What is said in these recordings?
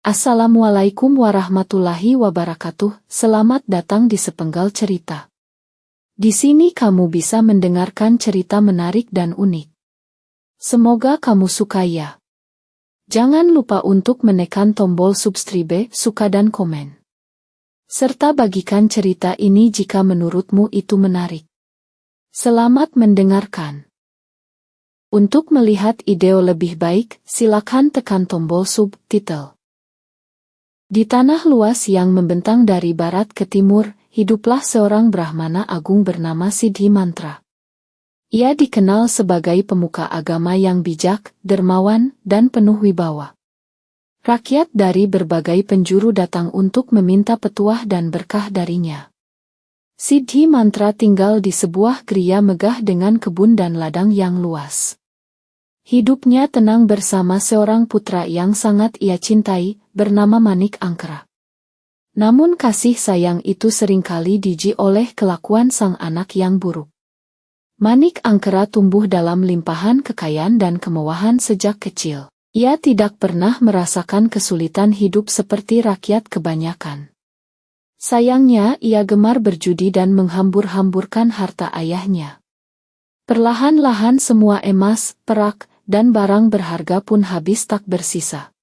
Assalamualaikum warahmatullahi wabarakatuh. Selamat datang di Sepenggal Cerita. Di sini kamu bisa mendengarkan cerita menarik dan unik. Semoga kamu suka ya. Jangan lupa untuk menekan tombol subscribe, suka dan komen. Serta bagikan cerita ini jika menurutmu itu menarik. Selamat mendengarkan. Untuk melihat video lebih baik, silakan tekan tombol subtitle. Di tanah luas yang membentang dari barat ke timur, hiduplah seorang Brahmana agung bernama Siddhimantra. Ia dikenal sebagai pemuka agama yang bijak, dermawan, dan penuh wibawa. Rakyat dari berbagai penjuru datang untuk meminta petuah dan berkah darinya. Siddhimantra tinggal di sebuah griya megah dengan kebun dan ladang yang luas. Hidupnya tenang bersama seorang putra yang sangat ia cintai, bernama Manik Angkara. Namun kasih sayang itu seringkali diuji oleh kelakuan sang anak yang buruk. Manik Angkara tumbuh dalam limpahan kekayaan dan kemewahan sejak kecil. Ia tidak pernah merasakan kesulitan hidup seperti rakyat kebanyakan. Sayangnya, ia gemar berjudi dan menghambur-hamburkan harta ayahnya. Perlahan-lahan semua emas, perak, dan barang berharga pun habis tak bersisa.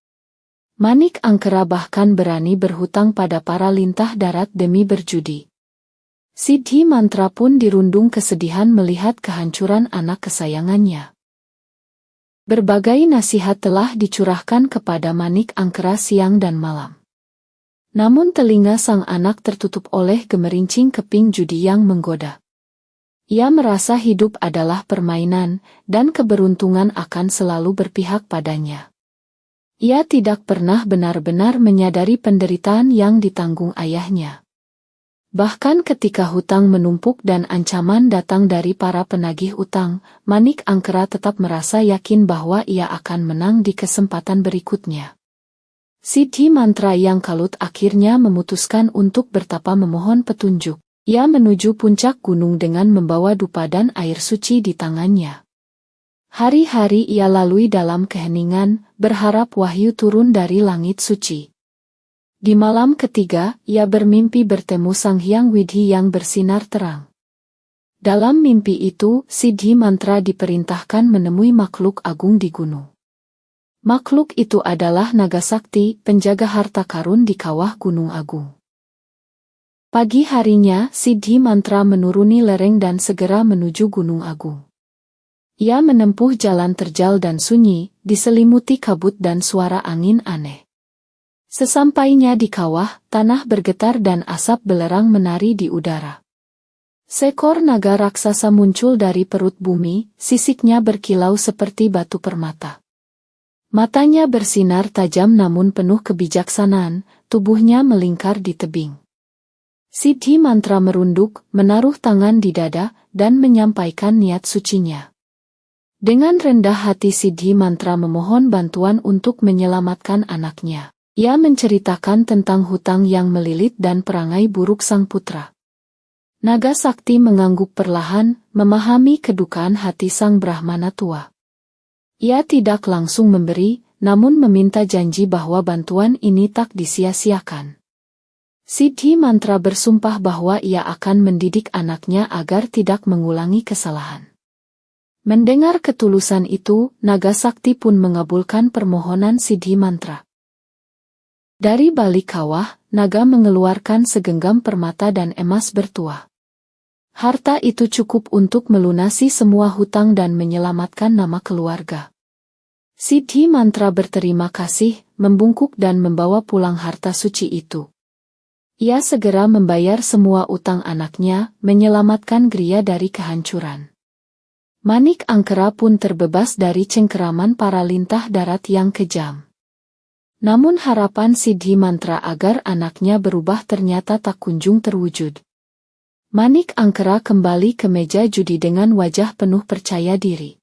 Manik Angkara bahkan berani berhutang pada para lintah darat demi berjudi. Siddhimantra pun dirundung kesedihan melihat kehancuran anak kesayangannya. Berbagai nasihat telah dicurahkan kepada Manik Angkara siang dan malam. Namun telinga sang anak tertutup oleh gemerincing keping judi yang menggoda. Ia merasa hidup adalah permainan, dan keberuntungan akan selalu berpihak padanya. Ia tidak pernah benar-benar menyadari penderitaan yang ditanggung ayahnya. Bahkan ketika hutang menumpuk dan ancaman datang dari para penagih utang, Manik Angkara tetap merasa yakin bahwa ia akan menang di kesempatan berikutnya. Siddhimantra yang kalut akhirnya memutuskan untuk bertapa memohon petunjuk. Ia menuju puncak gunung dengan membawa dupa dan air suci di tangannya. Hari-hari ia lalui dalam keheningan, berharap wahyu turun dari langit suci. Di malam ketiga, ia bermimpi bertemu Sang Hyang Widhi yang bersinar terang. Dalam mimpi itu, Siddhimantra diperintahkan menemui makhluk agung di gunung. Makhluk itu adalah naga sakti, penjaga harta karun di kawah gunung agung. Pagi harinya, Siddhimantra menuruni lereng dan segera menuju Gunung Agung. Ia menempuh jalan terjal dan sunyi, diselimuti kabut dan suara angin aneh. Sesampainya di kawah, tanah bergetar dan asap belerang menari di udara. Seekor naga raksasa muncul dari perut bumi, sisiknya berkilau seperti batu permata. Matanya bersinar tajam namun penuh kebijaksanaan, tubuhnya melingkar di tebing. Siddhimantra merunduk, menaruh tangan di dada, dan menyampaikan niat sucinya. Dengan rendah hati Siddhimantra memohon bantuan untuk menyelamatkan anaknya. Ia menceritakan tentang hutang yang melilit dan perangai buruk sang putra. Naga sakti mengangguk perlahan, memahami kedukaan hati sang Brahmana tua. Ia tidak langsung memberi, namun meminta janji bahwa bantuan ini tak disia-siakan. Siddhimantra bersumpah bahwa ia akan mendidik anaknya agar tidak mengulangi kesalahan. Mendengar ketulusan itu, naga sakti pun mengabulkan permohonan Siddhimantra. Dari balik kawah, naga mengeluarkan segenggam permata dan emas bertuah. Harta itu cukup untuk melunasi semua hutang dan menyelamatkan nama keluarga. Siddhimantra berterima kasih, membungkuk dan membawa pulang harta suci itu. Ia segera membayar semua utang anaknya, menyelamatkan griya dari kehancuran. Manik Angkara pun terbebas dari cengkeraman para lintah darat yang kejam. Namun harapan Siddhimantra agar anaknya berubah ternyata tak kunjung terwujud. Manik Angkara kembali ke meja judi dengan wajah penuh percaya diri.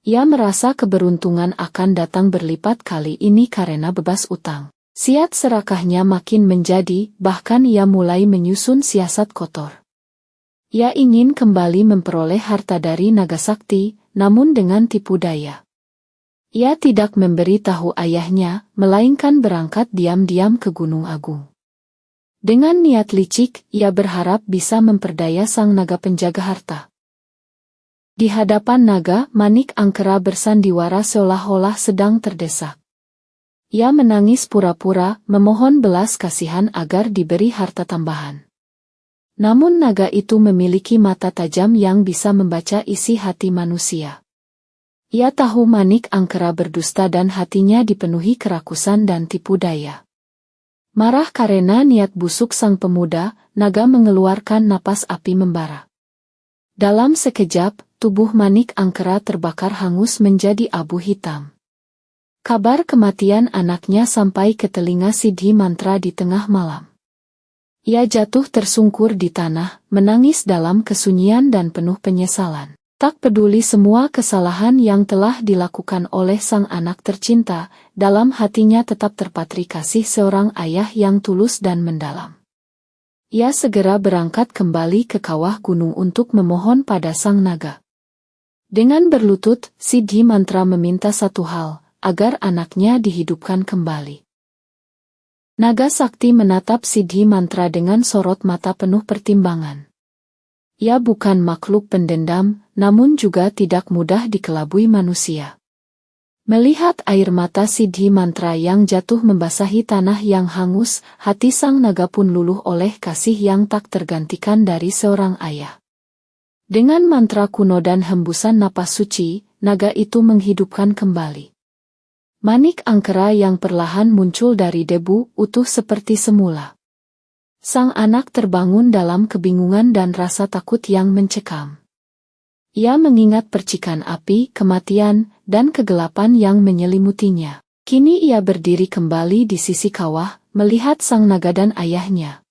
Ia merasa keberuntungan akan datang berlipat kali ini karena bebas utang. Siat serakahnya makin menjadi, bahkan ia mulai menyusun siasat kotor. Ia ingin kembali memperoleh harta dari naga sakti, namun dengan tipu daya. Ia tidak memberi tahu ayahnya, melainkan berangkat diam-diam ke Gunung Agung. Dengan niat licik, ia berharap bisa memperdaya sang naga penjaga harta. Di hadapan naga, Manik Angkera bersandiwara seolah-olah sedang terdesak. Ia menangis pura-pura, memohon belas kasihan agar diberi harta tambahan. Namun naga itu memiliki mata tajam yang bisa membaca isi hati manusia. Ia tahu Manik Angkera berdusta dan hatinya dipenuhi kerakusan dan tipu daya. Marah karena niat busuk sang pemuda, naga mengeluarkan napas api membara. Dalam sekejap, tubuh Manik Angkera terbakar hangus menjadi abu hitam. Kabar kematian anaknya sampai ke telinga Siddhi Mantra di tengah malam. Ia jatuh tersungkur di tanah, menangis dalam kesunyian dan penuh penyesalan. Tak peduli semua kesalahan yang telah dilakukan oleh sang anak tercinta, dalam hatinya tetap terpatri kasih seorang ayah yang tulus dan mendalam. Ia segera berangkat kembali ke kawah gunung untuk memohon pada sang naga. Dengan berlutut, Siddhi Mantra meminta satu hal, agar anaknya dihidupkan kembali. Naga Sakti menatap Siddhi Mantra dengan sorot mata penuh pertimbangan. Ia bukan makhluk pendendam, namun juga tidak mudah dikelabui manusia. Melihat air mata Siddhi Mantra yang jatuh membasahi tanah yang hangus, hati sang naga pun luluh oleh kasih yang tak tergantikan dari seorang ayah. Dengan mantra kuno dan hembusan napas suci, naga itu menghidupkan kembali Manik Angkera yang perlahan muncul dari debu, utuh seperti semula. Sang anak terbangun dalam kebingungan dan rasa takut yang mencekam. Ia mengingat percikan api, kematian, dan kegelapan yang menyelimutinya. Kini ia berdiri kembali di sisi kawah, melihat sang naga dan ayahnya.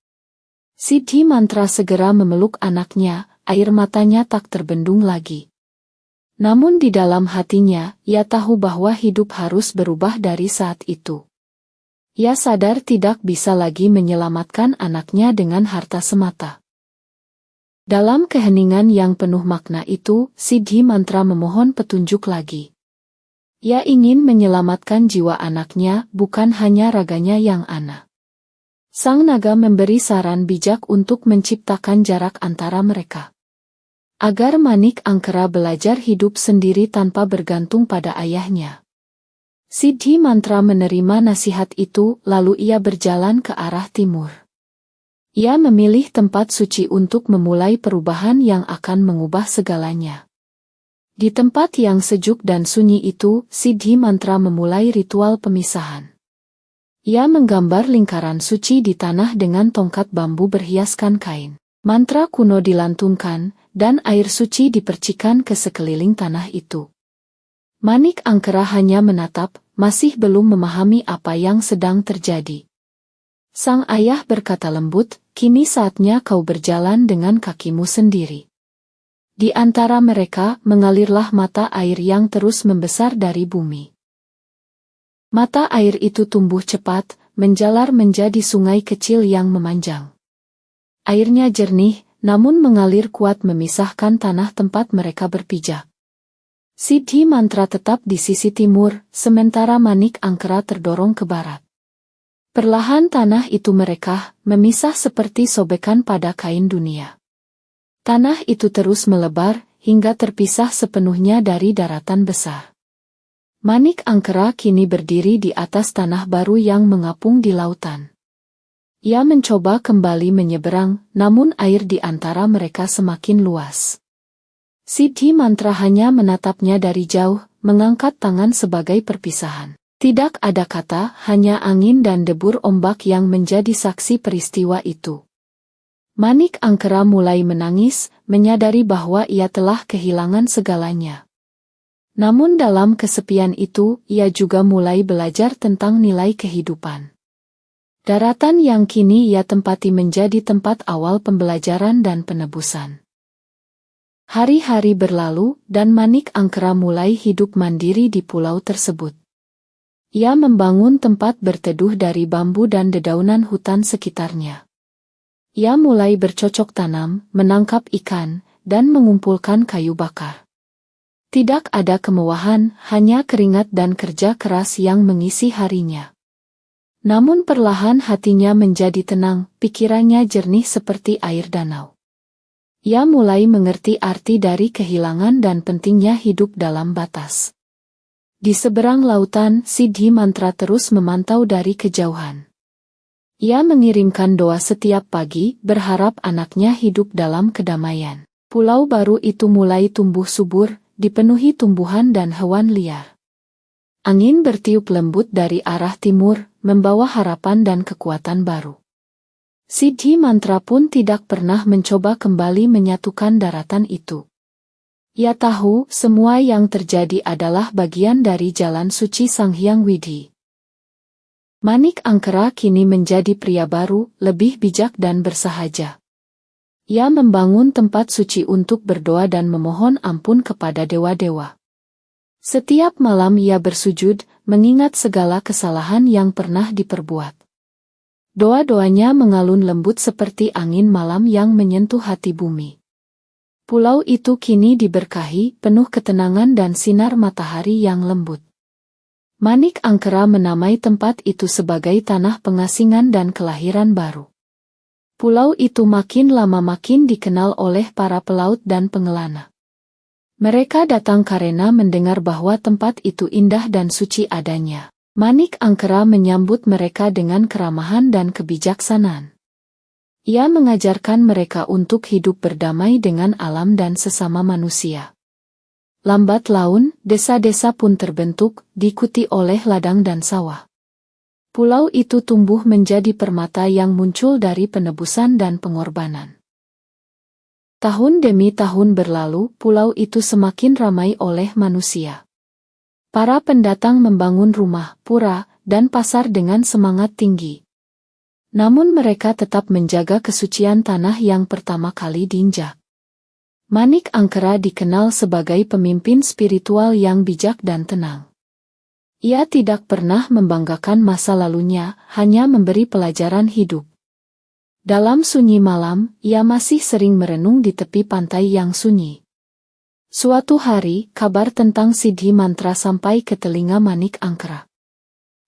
Siddhi Mantra segera memeluk anaknya, air matanya tak terbendung lagi. Namun di dalam hatinya, ia tahu bahwa hidup harus berubah dari saat itu. Ia sadar tidak bisa lagi menyelamatkan anaknya dengan harta semata. Dalam keheningan yang penuh makna itu, Siddhi Mantra memohon petunjuk lagi. Ia ingin menyelamatkan jiwa anaknya, bukan hanya raganya yang ana. Sang naga memberi saran bijak untuk menciptakan jarak antara mereka. Agar Manik Angkera belajar hidup sendiri tanpa bergantung pada ayahnya. Siddhi Mantra menerima nasihat itu, lalu ia berjalan ke arah timur. Ia memilih tempat suci untuk memulai perubahan yang akan mengubah segalanya. Di tempat yang sejuk dan sunyi itu, Siddhi Mantra memulai ritual pemisahan. Ia menggambar lingkaran suci di tanah dengan tongkat bambu berhiaskan kain. Mantra kuno dilantunkan, dan air suci dipercikan ke sekeliling tanah itu. Manik Angkera hanya menatap, masih belum memahami apa yang sedang terjadi. Sang ayah berkata lembut, "Kini saatnya kau berjalan dengan kakimu sendiri." Di antara mereka mengalirlah mata air yang terus membesar dari bumi. Mata air itu tumbuh cepat, menjalar menjadi sungai kecil yang memanjang. Airnya jernih, namun mengalir kuat memisahkan tanah tempat mereka berpijak. Siddhi Mantra tetap di sisi timur, sementara Manik Angkera terdorong ke barat. Perlahan tanah itu merekah, memisah seperti sobekan pada kain dunia. Tanah itu terus melebar, hingga terpisah sepenuhnya dari daratan besar. Manik Angkera kini berdiri di atas tanah baru yang mengapung di lautan. Ia mencoba kembali menyeberang, namun air di antara mereka semakin luas. Siddhi Mantra hanya menatapnya dari jauh, mengangkat tangan sebagai perpisahan. Tidak ada kata, hanya angin dan debur ombak yang menjadi saksi peristiwa itu. Manik Angkera mulai menangis, menyadari bahwa ia telah kehilangan segalanya. Namun dalam kesepian itu, ia juga mulai belajar tentang nilai kehidupan. Daratan yang kini ia tempati menjadi tempat awal pembelajaran dan penebusan. Hari-hari berlalu, dan Manik Angkera mulai hidup mandiri di pulau tersebut. Ia membangun tempat berteduh dari bambu dan dedaunan hutan sekitarnya. Ia mulai bercocok tanam, menangkap ikan, dan mengumpulkan kayu bakar. Tidak ada kemewahan, hanya keringat dan kerja keras yang mengisi harinya. Namun perlahan hatinya menjadi tenang, pikirannya jernih seperti air danau. Ia mulai mengerti arti dari kehilangan dan pentingnya hidup dalam batas. Di seberang lautan, Siddhi Mantra terus memantau dari kejauhan. Ia mengirimkan doa setiap pagi, berharap anaknya hidup dalam kedamaian. Pulau baru itu mulai tumbuh subur, dipenuhi tumbuhan dan hewan liar. Angin bertiup lembut dari arah timur, membawa harapan dan kekuatan baru. Siddhi Mantra pun tidak pernah mencoba kembali menyatukan daratan itu. Ia tahu semua yang terjadi adalah bagian dari jalan suci Sang Hyang Widi. Manik Angkara kini menjadi pria baru, lebih bijak dan bersahaja. Ia membangun tempat suci untuk berdoa dan memohon ampun kepada dewa-dewa. Setiap malam ia bersujud, mengingat segala kesalahan yang pernah diperbuat. Doa-doanya mengalun lembut seperti angin malam yang menyentuh hati bumi. Pulau itu kini diberkahi, penuh ketenangan dan sinar matahari yang lembut. Manik Angkara menamai tempat itu sebagai tanah pengasingan dan kelahiran baru. Pulau itu makin lama makin dikenal oleh para pelaut dan pengelana. Mereka datang karena mendengar bahwa tempat itu indah dan suci adanya. Manik Angkara menyambut mereka dengan keramahan dan kebijaksanaan. Ia mengajarkan mereka untuk hidup berdamai dengan alam dan sesama manusia. Lambat laun, desa-desa pun terbentuk, diikuti oleh ladang dan sawah. Pulau itu tumbuh menjadi permata yang muncul dari penebusan dan pengorbanan. Tahun demi tahun berlalu, pulau itu semakin ramai oleh manusia. Para pendatang membangun rumah, pura, dan pasar dengan semangat tinggi. Namun mereka tetap menjaga kesucian tanah yang pertama kali diinjak. Manik Angkara dikenal sebagai pemimpin spiritual yang bijak dan tenang. Ia tidak pernah membanggakan masa lalunya, hanya memberi pelajaran hidup. Dalam sunyi malam, ia masih sering merenung di tepi pantai yang sunyi. Suatu hari, kabar tentang Siddhi Mantra sampai ke telinga Manik Angkara.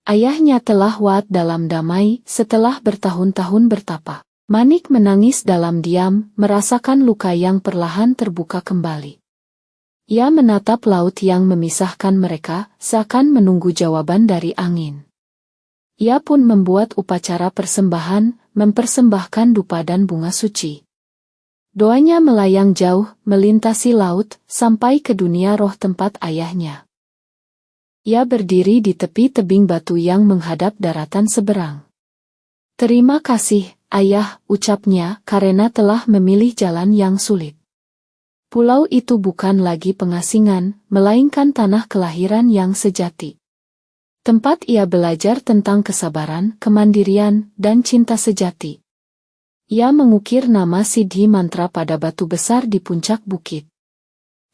Ayahnya telah wafat dalam damai setelah bertahun-tahun bertapa. Manik menangis dalam diam, merasakan luka yang perlahan terbuka kembali. Ia menatap laut yang memisahkan mereka, seakan menunggu jawaban dari angin. Ia pun membuat upacara persembahan, mempersembahkan dupa dan bunga suci. Doanya melayang jauh, melintasi laut, sampai ke dunia roh tempat ayahnya. Ia berdiri di tepi tebing batu yang menghadap daratan seberang. "Terima kasih, Ayah," ucapnya, karena telah memilih jalan yang sulit. Pulau itu bukan lagi pengasingan, melainkan tanah kelahiran yang sejati. Tempat ia belajar tentang kesabaran, kemandirian, dan cinta sejati. Ia mengukir nama Siddhi Mantra pada batu besar di puncak bukit.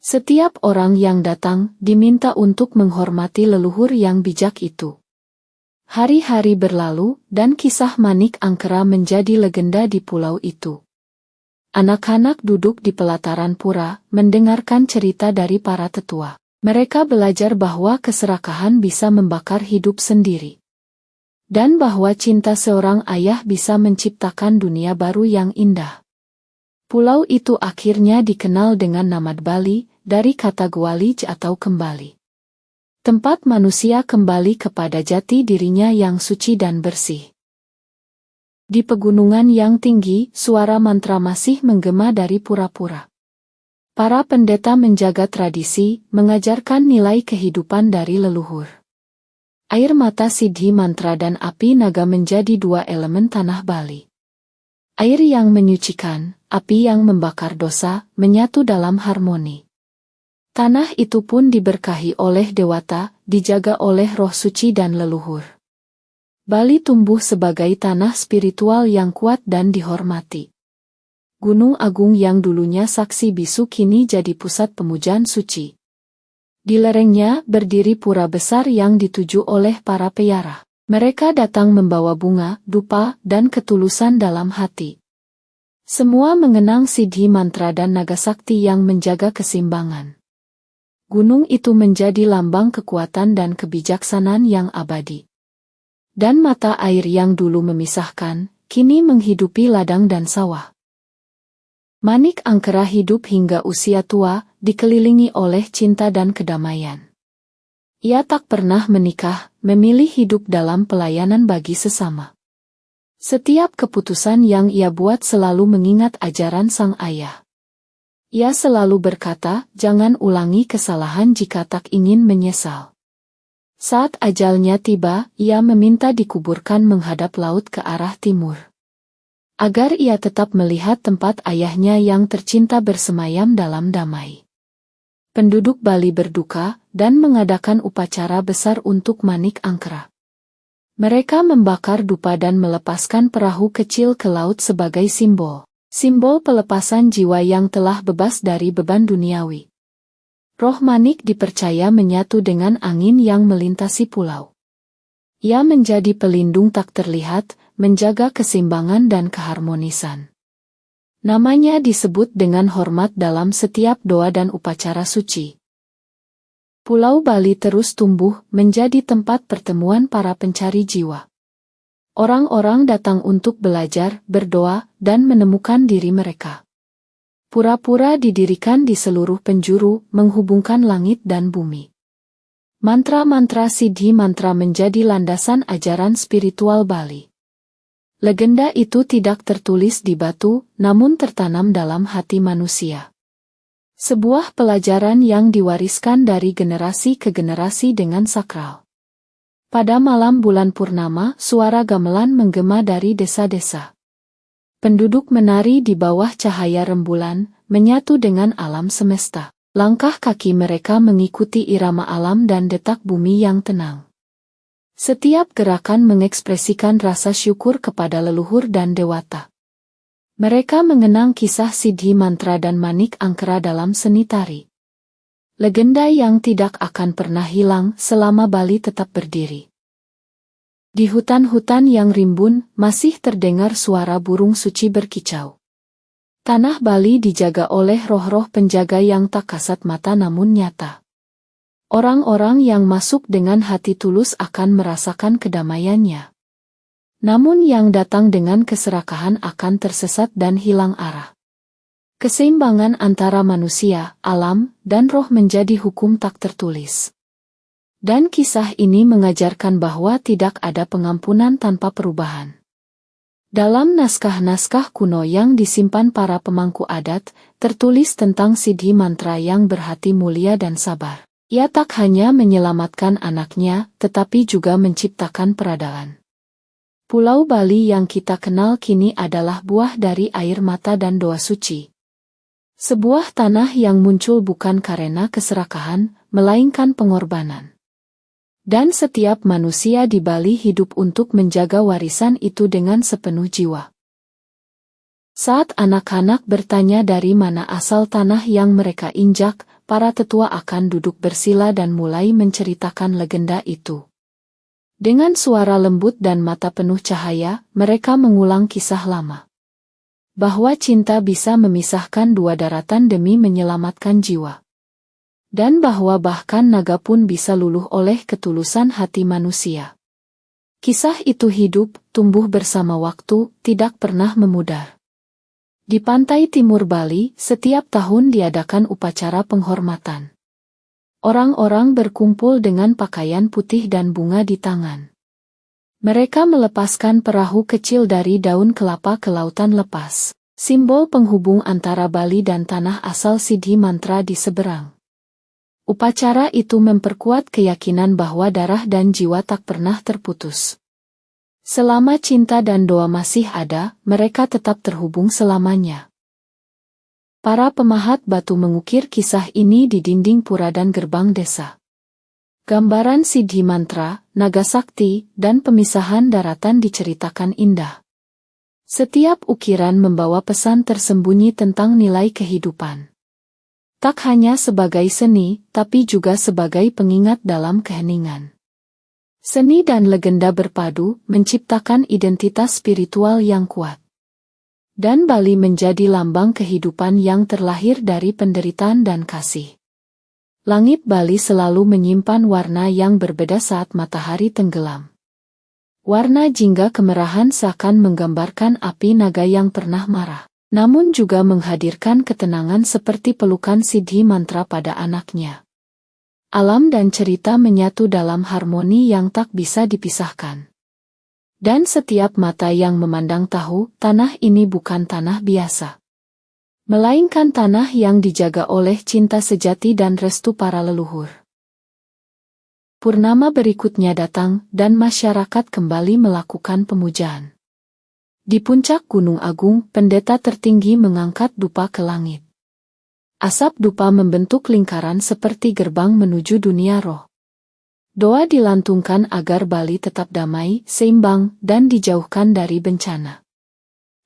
Setiap orang yang datang diminta untuk menghormati leluhur yang bijak itu. Hari-hari berlalu, dan kisah Manik Angkara menjadi legenda di pulau itu. Anak-anak duduk di pelataran pura, mendengarkan cerita dari para tetua. Mereka belajar bahwa keserakahan bisa membakar hidup sendiri. Dan bahwa cinta seorang ayah bisa menciptakan dunia baru yang indah. Pulau itu akhirnya dikenal dengan nama Bali, dari kata Gwalij atau kembali. Tempat manusia kembali kepada jati dirinya yang suci dan bersih. Di pegunungan yang tinggi, suara mantra masih menggema dari pura-pura. Para pendeta menjaga tradisi, mengajarkan nilai kehidupan dari leluhur. Air mata Siddhi Mantra dan api naga menjadi dua elemen tanah Bali. Air yang menyucikan, api yang membakar dosa, menyatu dalam harmoni. Tanah itu pun diberkahi oleh dewata, dijaga oleh roh suci dan leluhur. Bali tumbuh sebagai tanah spiritual yang kuat dan dihormati. Gunung Agung yang dulunya saksi bisu kini jadi pusat pemujaan suci. Di lerengnya berdiri pura besar yang dituju oleh para peyara. Mereka datang membawa bunga, dupa, dan ketulusan dalam hati. Semua mengenang Siddhi Mantra dan naga sakti yang menjaga keseimbangan. Gunung itu menjadi lambang kekuatan dan kebijaksanaan yang abadi. Dan mata air yang dulu memisahkan, kini menghidupi ladang dan sawah. Manik Angkera hidup hingga usia tua, dikelilingi oleh cinta dan kedamaian. Ia tak pernah menikah, memilih hidup dalam pelayanan bagi sesama. Setiap keputusan yang ia buat selalu mengingat ajaran sang ayah. Ia selalu berkata, jangan ulangi kesalahan jika tak ingin menyesal. Saat ajalnya tiba, ia meminta dikuburkan menghadap laut ke arah timur. Agar ia tetap melihat tempat ayahnya yang tercinta bersemayam dalam damai. Penduduk Bali berduka, dan mengadakan upacara besar untuk Manik Angkera. Mereka membakar dupa dan melepaskan perahu kecil ke laut sebagai simbol pelepasan jiwa yang telah bebas dari beban duniawi. Roh Manik dipercaya menyatu dengan angin yang melintasi pulau. Ia menjadi pelindung tak terlihat, menjaga keseimbangan dan keharmonisan. Namanya disebut dengan hormat dalam setiap doa dan upacara suci. Pulau Bali terus tumbuh menjadi tempat pertemuan para pencari jiwa. Orang-orang datang untuk belajar, berdoa, dan menemukan diri mereka. Pura-pura didirikan di seluruh penjuru, menghubungkan langit dan bumi. Mantra-mantra Siddhi Mantra menjadi landasan ajaran spiritual Bali. Legenda itu tidak tertulis di batu, namun tertanam dalam hati manusia. Sebuah pelajaran yang diwariskan dari generasi ke generasi dengan sakral. Pada malam bulan purnama, suara gamelan menggema dari desa-desa. Penduduk menari di bawah cahaya rembulan, menyatu dengan alam semesta. Langkah kaki mereka mengikuti irama alam dan detak bumi yang tenang. Setiap gerakan mengekspresikan rasa syukur kepada leluhur dan dewata. Mereka mengenang kisah Siddhi Mantra dan Manik Angkera dalam seni tari. Legenda yang tidak akan pernah hilang selama Bali tetap berdiri. Di hutan-hutan yang rimbun, masih terdengar suara burung suci berkicau. Tanah Bali dijaga oleh roh-roh penjaga yang tak kasat mata namun nyata. Orang-orang yang masuk dengan hati tulus akan merasakan kedamaiannya. Namun yang datang dengan keserakahan akan tersesat dan hilang arah. Keseimbangan antara manusia, alam, dan roh menjadi hukum tak tertulis. Dan kisah ini mengajarkan bahwa tidak ada pengampunan tanpa perubahan. Dalam naskah-naskah kuno yang disimpan para pemangku adat, tertulis tentang Siddhi Mantra yang berhati mulia dan sabar. Ia tak hanya menyelamatkan anaknya, tetapi juga menciptakan peradaban. Pulau Bali yang kita kenal kini adalah buah dari air mata dan doa suci. Sebuah tanah yang muncul bukan karena keserakahan, melainkan pengorbanan. Dan setiap manusia di Bali hidup untuk menjaga warisan itu dengan sepenuh jiwa. Saat anak-anak bertanya dari mana asal tanah yang mereka injak, para tetua akan duduk bersila dan mulai menceritakan legenda itu. Dengan suara lembut dan mata penuh cahaya, mereka mengulang kisah lama. Bahwa cinta bisa memisahkan dua daratan demi menyelamatkan jiwa. Dan bahwa bahkan naga pun bisa luluh oleh ketulusan hati manusia. Kisah itu hidup, tumbuh bersama waktu, tidak pernah memudar. Di pantai timur Bali, setiap tahun diadakan upacara penghormatan. Orang-orang berkumpul dengan pakaian putih dan bunga di tangan. Mereka melepaskan perahu kecil dari daun kelapa ke lautan lepas, simbol penghubung antara Bali dan tanah asal Siddhi Mantra di seberang. Upacara itu memperkuat keyakinan bahwa darah dan jiwa tak pernah terputus. Selama cinta dan doa masih ada, mereka tetap terhubung selamanya. Para pemahat batu mengukir kisah ini di dinding pura dan gerbang desa. Gambaran Siddhi Mantra, naga sakti, dan pemisahan daratan diceritakan indah. Setiap ukiran membawa pesan tersembunyi tentang nilai kehidupan. Tak hanya sebagai seni, tapi juga sebagai pengingat dalam keheningan. Seni dan legenda berpadu, menciptakan identitas spiritual yang kuat. Dan Bali menjadi lambang kehidupan yang terlahir dari penderitaan dan kasih. Langit Bali selalu menyimpan warna yang berbeda saat matahari tenggelam. Warna jingga kemerahan seakan menggambarkan api naga yang pernah marah, namun juga menghadirkan ketenangan seperti pelukan Siddhi mantra pada anaknya. Alam dan cerita menyatu dalam harmoni yang tak bisa dipisahkan. Dan setiap mata yang memandang tahu, tanah ini bukan tanah biasa, melainkan tanah yang dijaga oleh cinta sejati dan restu para leluhur. Purnama berikutnya datang, dan masyarakat kembali melakukan pemujaan. Di puncak Gunung Agung, pendeta tertinggi mengangkat dupa ke langit. Asap dupa membentuk lingkaran seperti gerbang menuju dunia roh. Doa dilantungkan agar Bali tetap damai, seimbang, dan dijauhkan dari bencana.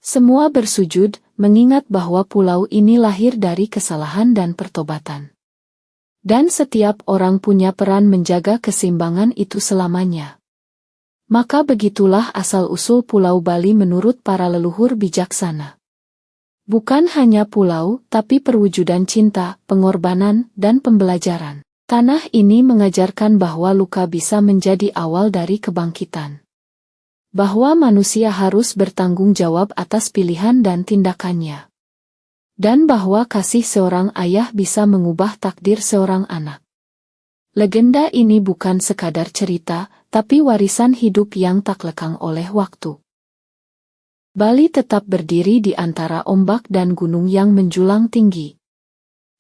Semua bersujud, mengingat bahwa pulau ini lahir dari kesalahan dan pertobatan. Dan setiap orang punya peran menjaga keseimbangan itu selamanya. Maka begitulah asal-usul Pulau Bali menurut para leluhur bijaksana. Bukan hanya pulau, tapi perwujudan cinta, pengorbanan, dan pembelajaran. Tanah ini mengajarkan bahwa luka bisa menjadi awal dari kebangkitan. Bahwa manusia harus bertanggung jawab atas pilihan dan tindakannya. Dan bahwa kasih seorang ayah bisa mengubah takdir seorang anak. Legenda ini bukan sekadar cerita, tapi warisan hidup yang tak lekang oleh waktu. Bali tetap berdiri di antara ombak dan gunung yang menjulang tinggi.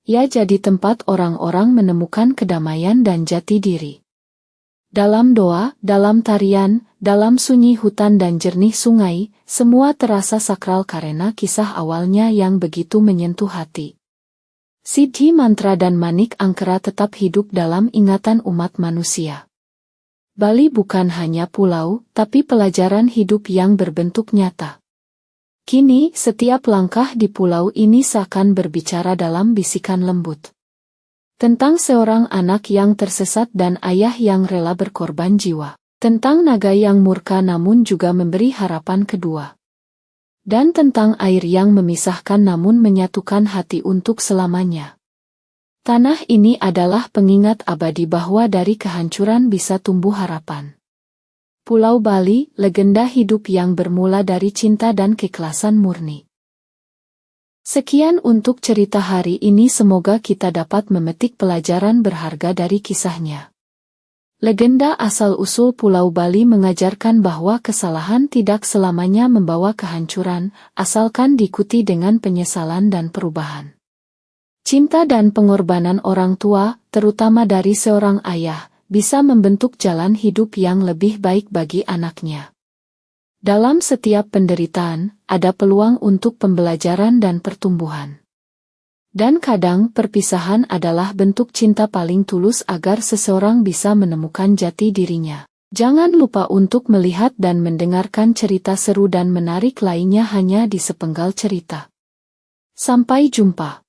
Ia jadi tempat orang-orang menemukan kedamaian dan jati diri. Dalam doa, dalam tarian, dalam sunyi hutan dan jernih sungai, semua terasa sakral karena kisah awalnya yang begitu menyentuh hati. Siddhi mantra dan manik angkera tetap hidup dalam ingatan umat manusia. Bali bukan hanya pulau, tapi pelajaran hidup yang berbentuk nyata. Kini, setiap langkah di pulau ini seakan berbicara dalam bisikan lembut. Tentang seorang anak yang tersesat dan ayah yang rela berkorban jiwa. Tentang naga yang murka namun juga memberi harapan kedua. Dan tentang air yang memisahkan namun menyatukan hati untuk selamanya. Tanah ini adalah pengingat abadi bahwa dari kehancuran bisa tumbuh harapan. Pulau Bali, legenda hidup yang bermula dari cinta dan keikhlasan murni. Sekian untuk cerita hari ini, semoga kita dapat memetik pelajaran berharga dari kisahnya. Legenda asal-usul Pulau Bali mengajarkan bahwa kesalahan tidak selamanya membawa kehancuran, asalkan diikuti dengan penyesalan dan perubahan. Cinta dan pengorbanan orang tua, terutama dari seorang ayah, bisa membentuk jalan hidup yang lebih baik bagi anaknya. Dalam setiap penderitaan, ada peluang untuk pembelajaran dan pertumbuhan. Dan kadang perpisahan adalah bentuk cinta paling tulus agar seseorang bisa menemukan jati dirinya. Jangan lupa untuk melihat dan mendengarkan cerita seru dan menarik lainnya hanya di Sepenggal Cerita. Sampai jumpa.